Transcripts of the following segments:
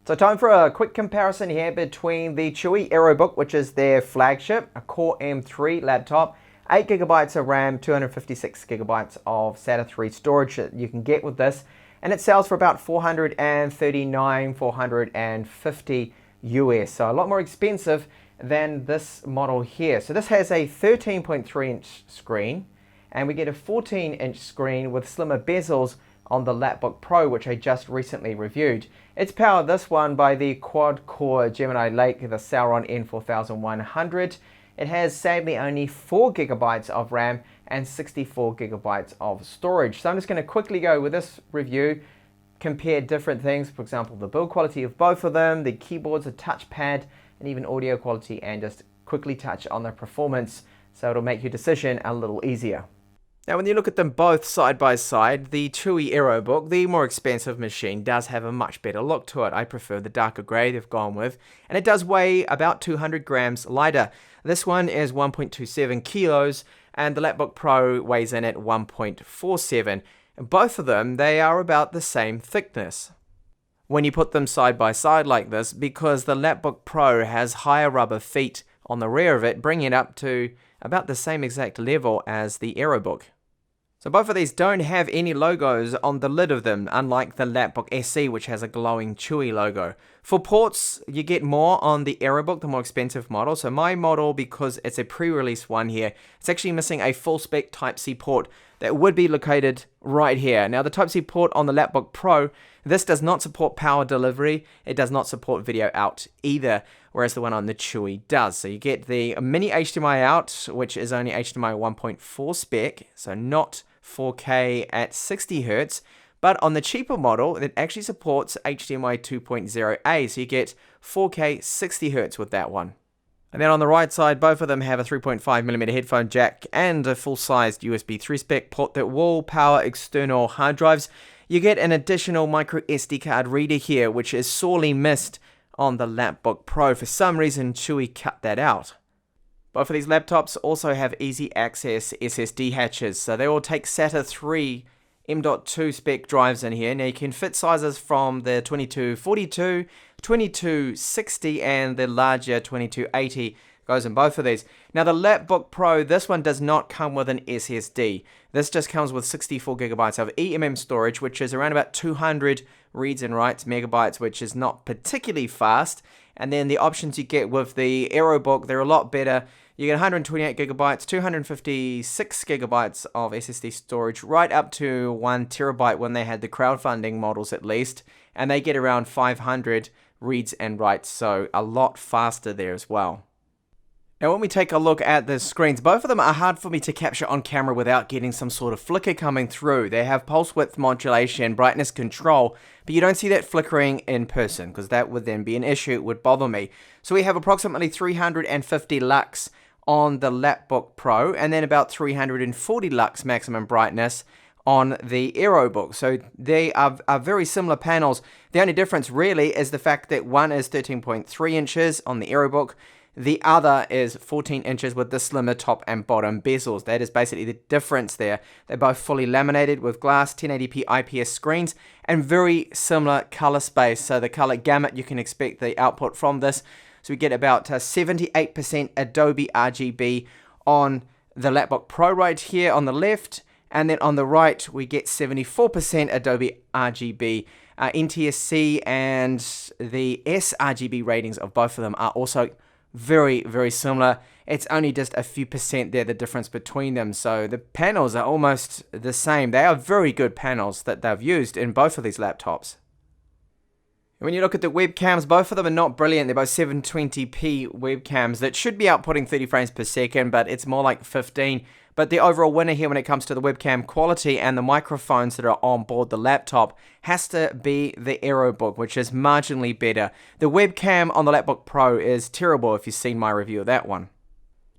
So time for a quick comparison here between the Chuwi Aerobook, which is their flagship, a Core M3 laptop, 8GB of RAM, 256GB of SATA 3 storage that you can get with this, and it sells for about $439, $450 US, so a lot more expensive than this model here. So this has a 13.3-inch screen, and we get a 14-inch screen with slimmer bezels on the Lapbook Pro, which I just recently reviewed. It's powered, this one, by the quad-core Gemini Lake, the Sauron N4100. It has sadly only 4GB of RAM and 64GB of storage. So I'm just going to quickly go with this review, compare different things, for example, the build quality of both of them, the keyboards, the touchpad, and even audio quality, and just quickly touch on the performance so it'll make your decision a little easier. Now, when you look at them both side by side, the Chuwi Aerobook, the more expensive machine, does have a much better look to it. I prefer the darker grey they've gone with, and it does weigh about 200 grams lighter. This one is 1.27 kilos, and the Lapbook Pro weighs in at 1.47. And both of them, they are about the same thickness when you put them side by side like this, because the Lapbook Pro has higher rubber feet on the rear of it, bringing it up to about the same exact level as the Aerobook. So both of these don't have any logos on the lid of them, unlike the Lapbook SE, which has a glowing Chuwi logo. For ports, you get more on the Aerobook, the more expensive model. So my model, because it's a pre-release one here, it's actually missing a full-spec Type-C port that would be located right here. Now, the Type-C port on the Lapbook Pro, this does not support power delivery. It does not support video out either, whereas the one on the Chuwi does. So you get the mini HDMI out, which is only HDMI 1.4 spec, so not 4K at 60 Hz, but on the cheaper model, it actually supports HDMI 2.0A, so you get 4K 60 Hz with that one. And then on the right side, both of them have a 3.5mm headphone jack and a full-sized USB 3 spec port that will power external hard drives. You get an additional micro SD card reader here, which is sorely missed on the Lapbook Pro. For some reason, Chuwi cut that out. Both of these laptops also have easy access SSD hatches, so they all take SATA 3 M.2 spec drives in here. Now you can fit sizes from the 2242, 2260, and the larger 2280 goes in both of these. Now the Lapbook Pro, this one does not come with an SSD. This just comes with 64GB of eMM storage, which is around about 200 reads and writes megabytes, which is not particularly fast. And then the options you get with the Aerobook, they're a lot better. You get 128GB, 256GB of SSD storage, right up to 1TB when they had the crowdfunding models at least, and they get around 500 reads and writes, so a lot faster there as well. Now when we take a look at the screens, both of them are hard for me to capture on camera without getting some sort of flicker coming through. They have pulse width modulation, brightness control, but you don't see that flickering in person, because that would then be an issue, it would bother me. So we have approximately 350 lux on the Lapbook Pro, and then about 340 lux maximum brightness on the Aerobook. So they are very similar panels. The only difference really is the fact that one is 13.3 inches on the Aerobook, the other is 14 inches with the slimmer top and bottom bezels. That is basically the difference there. They're both fully laminated with glass 1080p IPS screens and very similar color space. So the color gamut, you can expect the output from this. So we get about 78% Adobe RGB on the Lapbook Pro right here on the left. And then on the right, we get 74% Adobe RGB. NTSC and the sRGB ratings of both of them are also very, very similar. It's only just a few percent there, the difference between them. So the panels are almost the same. They are very good panels that they've used in both of these laptops. When you look at the webcams, both of them are not brilliant. They're both 720p webcams that should be outputting 30 frames per second, but it's more like 15. But the overall winner here when it comes to the webcam quality and the microphones that are on board the laptop has to be the Aerobook, which is marginally better. The webcam on the Lapbook Pro is terrible if you've seen my review of that one.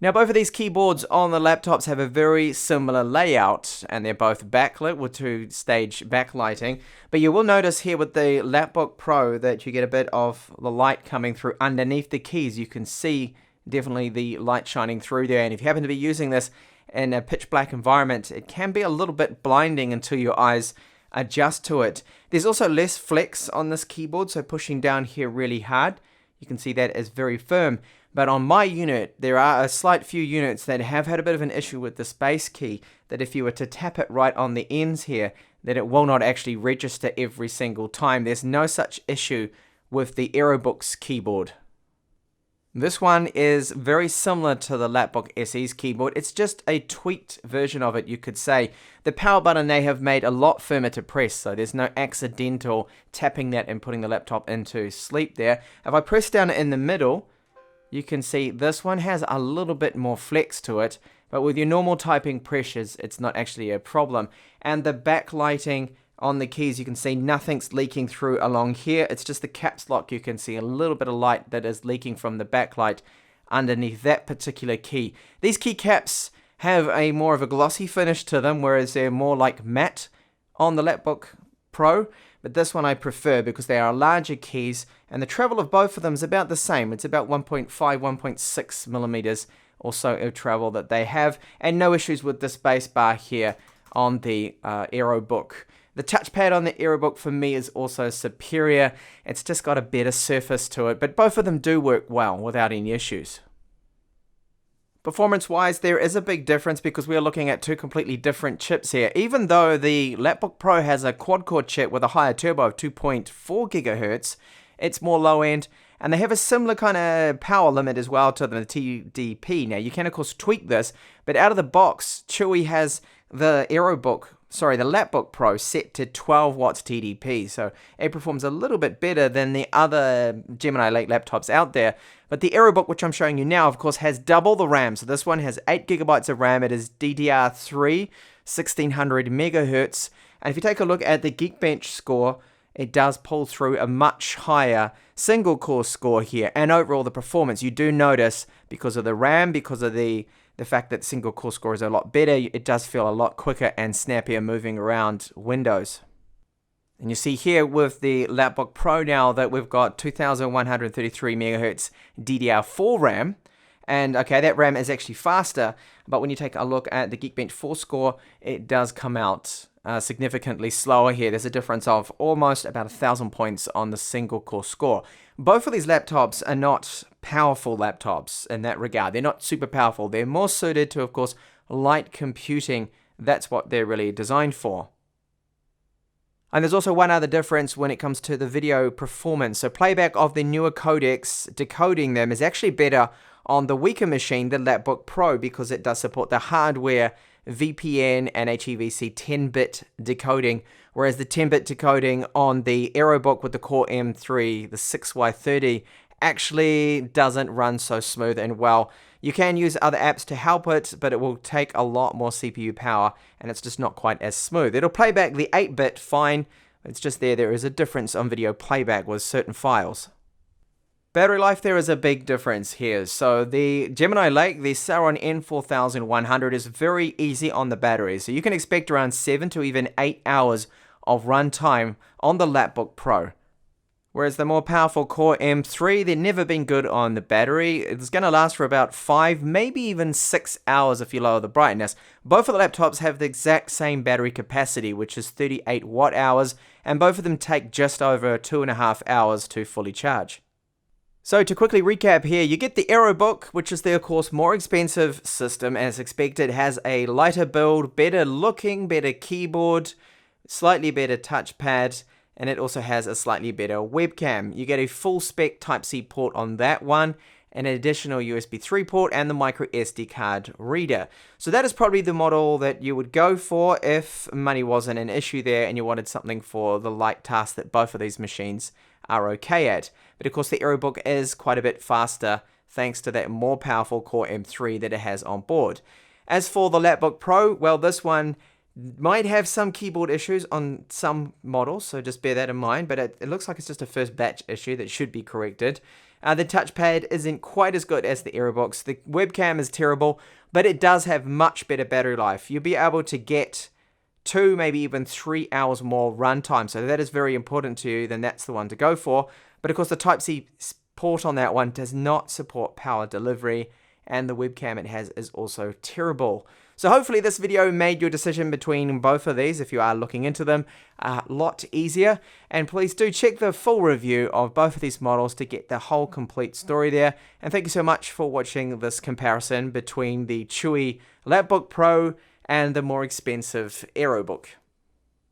Now both of these keyboards on the laptops have a very similar layout, and they're both backlit with two-stage backlighting, but you will notice here with the Lapbook Pro that you get a bit of the light coming through underneath the keys. You can see definitely the light shining through there, and if you happen to be using this in a pitch black environment, it can be a little bit blinding until your eyes adjust to it. There's also less flex on this keyboard, so pushing down here really hard, you can see that is very firm. But on my unit, there are a slight few units that have had a bit of an issue with the space key, that if you were to tap it right on the ends here, that it will not actually register every single time. There's no such issue with the Aerobook's keyboard. This one is very similar to the Lapbook SE's keyboard. It's just a tweaked version of it, you could say. The power button they have made a lot firmer to press, so there's no accidental tapping that and putting the laptop into sleep there. If I press down in the middle, you can see this one has a little bit more flex to it, but with your normal typing pressures, it's not actually a problem. And the backlighting on the keys, you can see nothing's leaking through along here. It's just the caps lock. You can see a little bit of light that is leaking from the backlight underneath that particular key. These keycaps have a more of a glossy finish to them, whereas they're more like matte on the Lapbook Pro. But this one I prefer because they are larger keys, and the travel of both of them is about the same. It's about 1.5, 1.6 millimeters or so of travel that they have, and no issues with the space bar here on the Aerobook. The touchpad on the Aerobook for me is also superior. It's just got a better surface to it, but both of them do work well without any issues. Performance-wise, there is a big difference because we are looking at two completely different chips here. Even though the Lapbook Pro has a quad-core chip with a higher turbo of 2.4 gigahertz, it's more low-end, and they have a similar kind of power limit as well to the TDP. Now, you can, of course, tweak this, but out of the box, Chuwi has the Lapbook Pro set to 12 watts TDP, so it performs a little bit better than the other Gemini Lake laptops out there. But the Aerobook, which I'm showing you now, of course, has double the RAM. So this one has 8 gigabytes of RAM. It is DDR3, 1600 megahertz. And if you take a look at the Geekbench score, it does pull through a much higher single core score here. And overall, the performance, you do notice, because of the RAM, because of the fact that single core score is a lot better, it does feel a lot quicker and snappier moving around Windows. And you see here with the Lapbook Pro now that we've got 2133 megahertz DDR4 RAM. And okay, that RAM is actually faster, but when you take a look at the Geekbench 4 score, it does come out significantly slower here. There's a difference of almost about 1,000 points on the single core score. Both of these laptops are not powerful laptops in that regard. They're not super powerful. They're more suited to, of course, light computing. That's what they're really designed for. And there's also one other difference when it comes to the video performance. So playback of the newer codecs, decoding them, is actually better on the weaker machine, the Lapbook Pro, because it does support the hardware VPN and HEVC 10-bit decoding, whereas the 10-bit decoding on the Aerobook with the Core M3, the 6Y30, actually doesn't run so smooth and well. You can use other apps to help it, but it will take a lot more CPU power, and it's just not quite as smooth. It'll play back the 8-bit fine, it's just there is a difference on video playback with certain files. Battery life, there is a big difference here. So the Gemini Lake, the Sauron N4100, is very easy on the battery. So you can expect around 7 to even 8 hours of runtime on the Lapbook Pro. Whereas the more powerful Core M3, they've never been good on the battery. It's going to last for about 5, maybe even 6 hours if you lower the brightness. Both of the laptops have the exact same battery capacity, which is 38 watt hours, and both of them take just over 2.5 hours to fully charge. So to quickly recap here, you get the Aerobook, which is the, of course, more expensive system. As expected, has a lighter build, better looking, better keyboard, slightly better touchpad, and it also has a slightly better webcam. You get a full spec Type-C port on that one, an additional USB 3 port, and the micro SD card reader. So that is probably the model that you would go for if money wasn't an issue there and you wanted something for the light task that both of these machines are okay at. But of course the Aerobook is quite a bit faster thanks to that more powerful Core M3 that it has on board. As for the Lapbook Pro, well, this one might have some keyboard issues on some models, so just bear that in mind, but it looks like it's just a first batch issue that should be corrected. The touchpad isn't quite as good as the Aerobook's. The webcam is terrible, but it does have much better battery life. You'll be able to get 2, maybe even 3 hours more runtime. So that is very important to you, then that's the one to go for. But of course the Type-C port on that one does not support power delivery, and the webcam it has is also terrible. So hopefully this video made your decision between both of these, if you are looking into them, a lot easier. And please do check the full review of both of these models to get the whole complete story there. And thank you so much for watching this comparison between the Chuwi Lapbook Pro and the more expensive Aerobook.